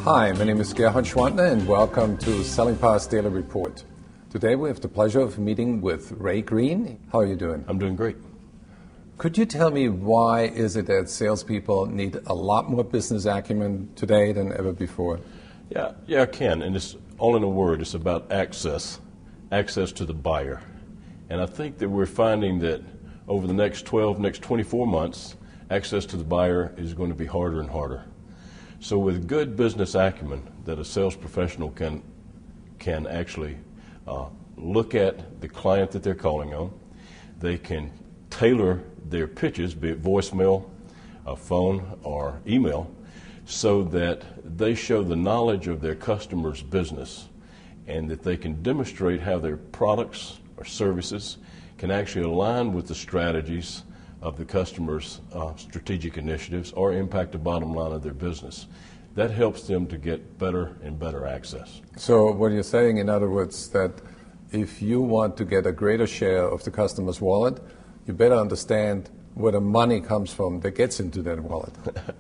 Hi, my name is Gerhard Schwantner and welcome to Selling Power's Daily Report. Today we have the pleasure of meeting with Ray Green. How are you doing? I'm doing great. Could you tell me why is it that salespeople need a lot more business acumen today than ever before? Yeah, I can. And it's all in a word. It's about access to the buyer. And I think that we're finding that over the next 24 months, access to the buyer is going to be harder and harder. So with good business acumen that a sales professional can actually look at the client that they're calling on, they can tailor their pitches, be it voicemail, phone, or email, so that they show the knowledge of their customer's business and that they can demonstrate how their products or services can actually align with the strategies of the customer's strategic initiatives or impact the bottom line of their business. That helps them to get better and better access. So what you're saying, in other words, that if you want to get a greater share of the customer's wallet, you better understand where the money comes from that gets into that wallet.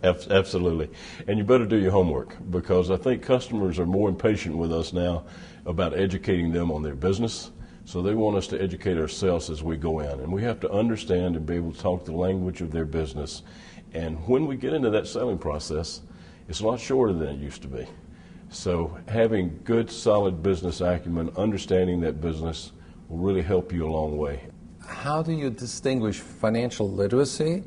Absolutely. And you better do your homework, because I think customers are more impatient with us now about educating them on their business. So they want us to educate ourselves as we go in. And we have to understand and be able to talk the language of their business. And when we get into that selling process, it's a lot shorter than it used to be. So having good, solid business acumen, understanding that business, will really help you a long way. How do you distinguish financial literacy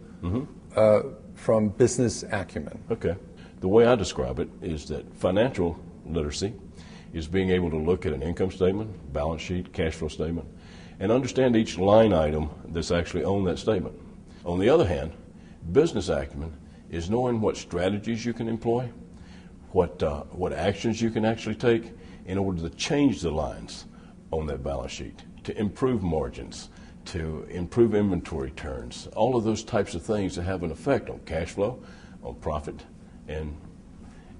from business acumen? Okay. The way I describe it is that financial literacy is being able to look at an income statement, balance sheet, cash flow statement, and understand each line item that's actually on that statement. On the other hand, business acumen is knowing what strategies you can employ, what actions you can actually take in order to change the lines on that balance sheet, to improve margins, to improve inventory turns, all of those types of things that have an effect on cash flow, on profit, and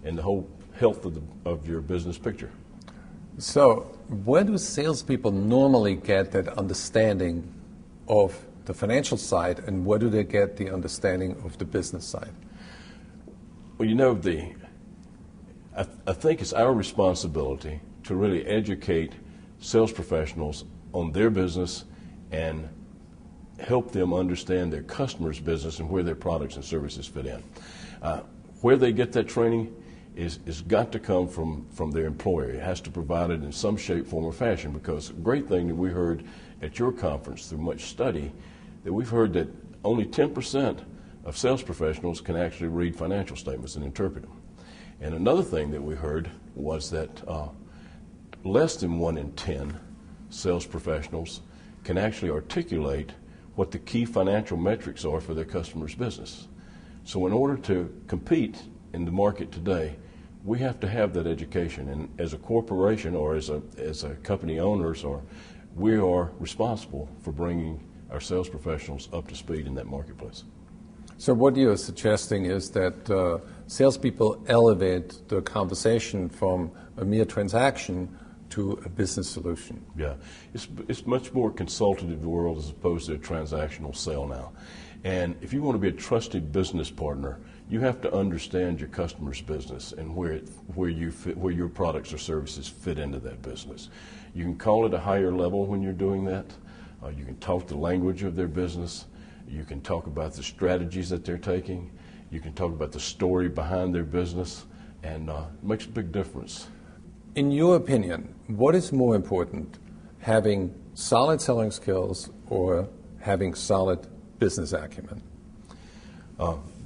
the whole health of your business picture. So where do salespeople normally get that understanding of the financial side, and where do they get the understanding of the business side? Well, I think it's our responsibility to really educate sales professionals on their business and help them understand their customers' business and where their products and services fit in. Where they get that training is got to come from their employer. It has to provide it in some shape, form, or fashion, because a great thing that we heard at your conference through much study, that we've heard that only 10% of sales professionals can actually read financial statements and interpret them. And another thing that we heard was that less than 1 in 10 sales professionals can actually articulate what the key financial metrics are for their customer's business. So in order to compete in the market today, we have to have that education. And as a corporation or as a company owners, we are responsible for bringing our sales professionals up to speed in that marketplace. So what you're suggesting is that salespeople elevate the conversation from a mere transaction to a business solution. Yeah, it's much more consultative world as opposed to a transactional sale now. And if you want to be a trusted business partner, you have to understand your customer's business and where your products or services fit into that business. You can call it a higher level when you're doing that. You can talk the language of their business. You can talk about the strategies that they're taking. You can talk about the story behind their business, and it makes a big difference. In your opinion, what is more important, having solid selling skills or having solid business acumen?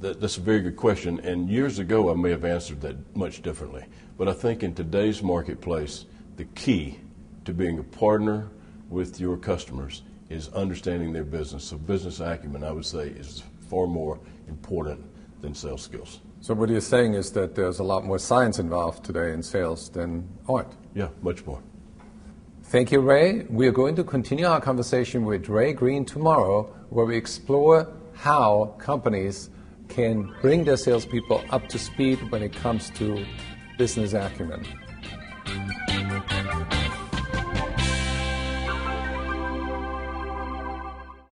That's a very good question, and years ago I may have answered that much differently. But I think in today's marketplace, the key to being a partner with your customers is understanding their business. So business acumen, I would say, is far more important than sales skills. So what you're saying is that there's a lot more science involved today in sales than art. Yeah, much more. Thank you, Ray. We are going to continue our conversation with Ray Green tomorrow, where we explore how companies can bring their salespeople up to speed when it comes to business acumen.